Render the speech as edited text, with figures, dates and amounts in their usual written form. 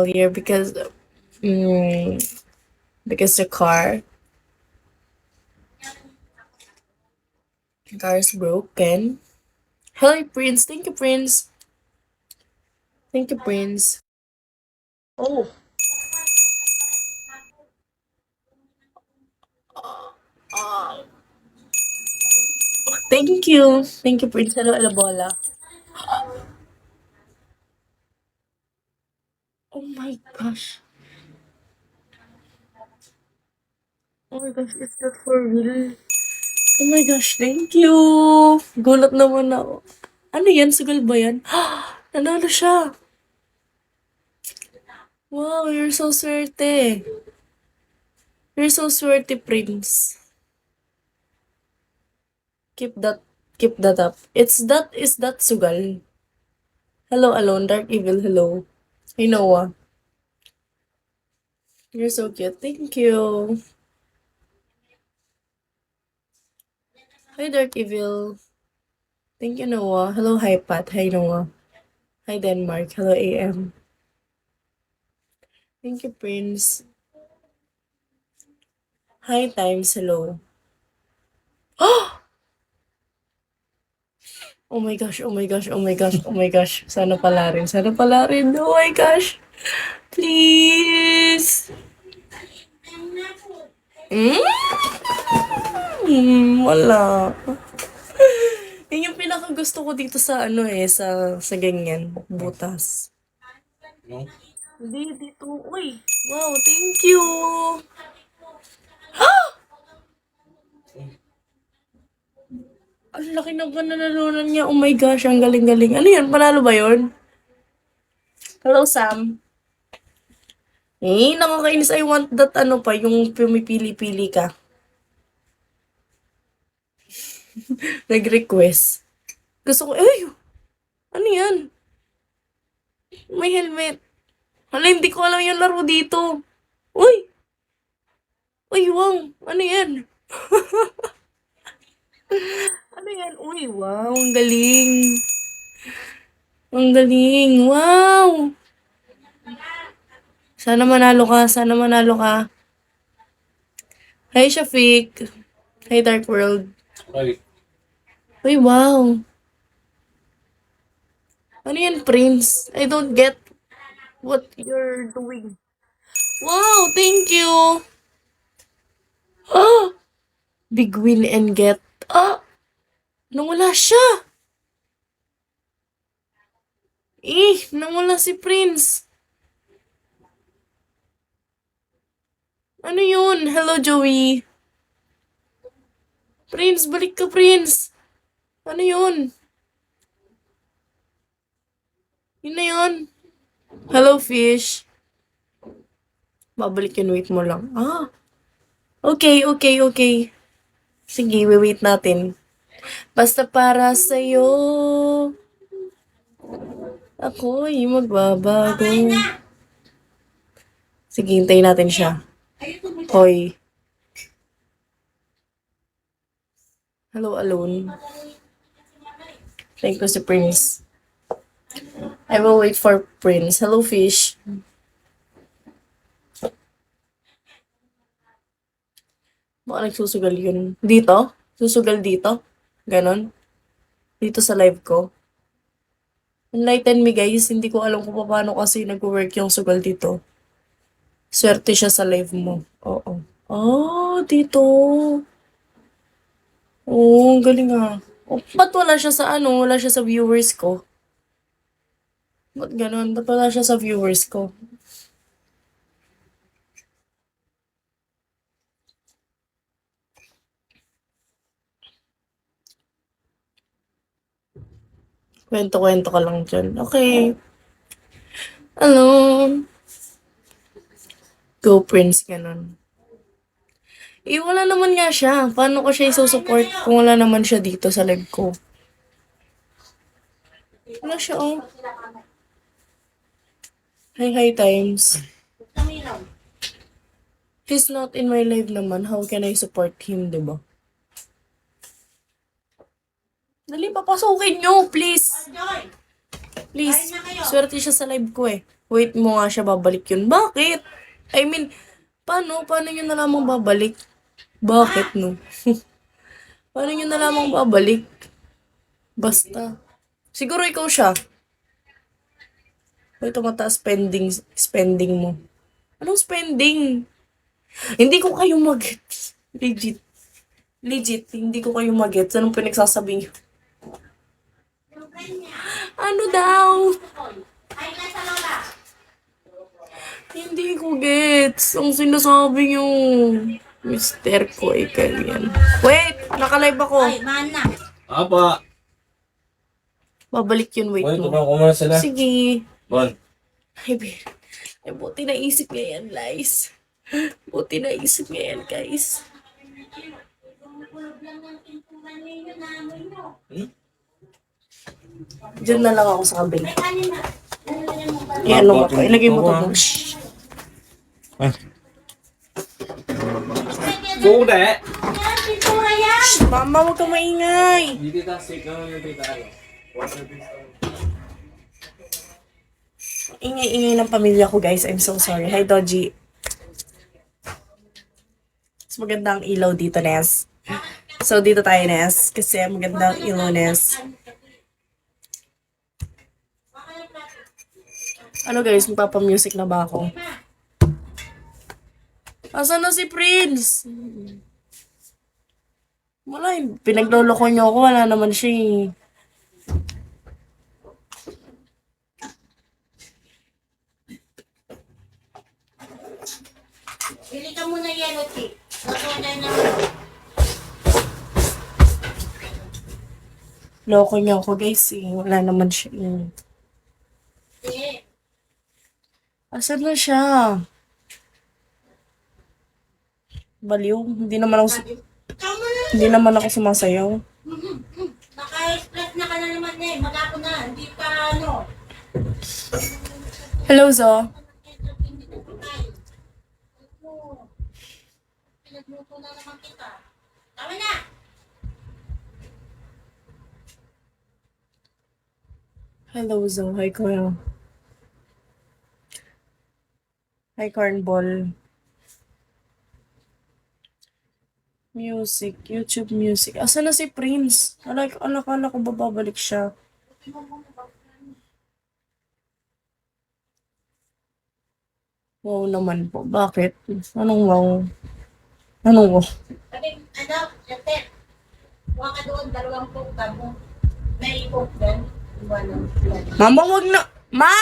here because the car is broken. Hello, Prince. Thank you, Prince. Thank you, Prince. Oh, thank you. Thank you, Prince. Hello, Elabola. Oh my gosh. Oh my gosh, is that for real? Oh my gosh, thank you. Gulat naman ako. Ano yan? Sugal ba yan? Nanalo siya. Wow, you're so swerte. You're so swerte, Prince. Keep that, keep that up. Is that sugal? Hello, Alone, Dark Evil, hello. Hey, Noah. You're so cute. Thank you. Hi, Dark Evil. Thank you, Noah. Hello, hi, Pat. Hi, Noah. Hi, Denmark. Hello, AM. Thank you, Prince. Hi, Times. Hello. Oh my gosh, oh my gosh, oh my gosh, oh my gosh. Sana pala rin, sana pala rin. Oh my gosh. Please. Wala. Yun yung pinaka-gusto ko dito sa ano eh, sa ganyan, butas. No? Hindi, dito. Uy, wow, thank you. Ang laki ng pananalunan niya. Oh my gosh, ang galing-galing. Ano yun? Panalo ba yun? Hello, Sam. Eh, nakakainis. I want that ano pa, yung pumipili-pili ka. Nag-request. Gusto ko, ay, ano yan? May helmet. Hala, hindi ko alam yung laro dito. Uy! Uy, wow! Ano yan? Ano yan? Uy, wow! Ang galing! Ang galing! Wow! Sana manalo ka. Sana manalo ka. Hi, Shafiq. Hi, Dark World. Ay, Uy, wow! Ano yan, Prince? I don't get what you're doing. Wow! Thank you! Ah! Big win and get. Ah! Nawala siya! Nawala si Prince. Ano yun? Hello, Joey. Prince, balik ka, Prince. Ano yun? Yun na yun. Hello, Fish. Babalik yun, wait mo lang. Ah, okay, okay, okay. Sige, wait natin. Basta para sa'yo, ako'y magbabago. Sige, hintayin natin siya. Hoy. Hello, Alone. Thank you si Prince. I will wait for Prince. Hello, Fish. Baka nagsusugal yun. Dito? Susugal dito? Ganon? Dito sa live ko? Enlighten me, guys. Hindi ko alam kung paano kasi nag-work yung sugal dito. Swerte siya sa live mo. Oo. Oh, dito. Oo, ang galing ah. Oh, ba't wala siya sa ano? Wala siya sa viewers ko? Ba't ganon? Ba't wala siya sa viewers ko? Kwento-kwento ka lang dyan. Okay. Hello. Go Prince, ganon. Eh, wala naman nga siya. Paano ko siya isusupport kung wala naman siya dito sa live ko? Wala siya, oh. Hi, Times. He's not in my live naman. How can I support him, diba? Dali, papasukin nyo, please. Please. Swerte siya sa live ko eh. Wait mo nga siya, babalik yun. Bakit? I mean, paano nyo na lamang babalik? Bakit, no? Paano nyo na lamang babalik? Basta. Siguro ikaw siya. Ito mataas spending mo. Anong spending? Hindi ko kayo mag-gets. Legit, hindi ko kayo mag-gets. Anong pinagsasabi niyo? Ano daw? Hindi ko gets. Ang sinasabi niyo. Mister ko, ganyan. Wait, nakalive ako. Ay, mana. Apa? Babalik yun, wait Boy, mo. tumawag ko muna sila. Sige. Bon. Ay, buti naisip niya yan, guys. Buti naisip niya yan, guys. Diyan na lang ako sa kabila. Yan, ano ba? Ilagay mo to. Shh. Sude! Shh, mama, huwag kang maingay. Hindi kita sick na yung data. Ingay-ingay ng pamilya ko, guys. I'm so sorry. Hi, Doji. Mas maganda ang ilaw dito, Nes. So, dito tayo, Nes. Kasi maganda ang ilaw, Nes. Ano, guys? Magpapamusic na ba ako? Asan na si Prince? Wala, pinagloloko niyo ako. Wala naman siya, eh. Bili ka muna yellow cake. Nakuha na. Loko niyo ako, guys, eh. Wala naman siya, eh. Eh, Asan na siya? Baliw. tama na. Hindi naman ako sumasayaw. Naka-express na ka na naman eh. Mag-ako na. Hindi ka ano. Hello, Zo. Hindi ko tayo. Pinagluto na naman kita. Tama na. Hello, Zo. Hi, Kuya. Hi, Cornball. Music. YouTube music. Asan na si Prince? Akala ko babalik siya. Wow naman po. Bakit? Anong wow? Anong wow? Sabi, ano, ate. Huwag ka doon. Dalawang coke ka mo. May coke doon. Iwanan. Mama, wag na! Ma!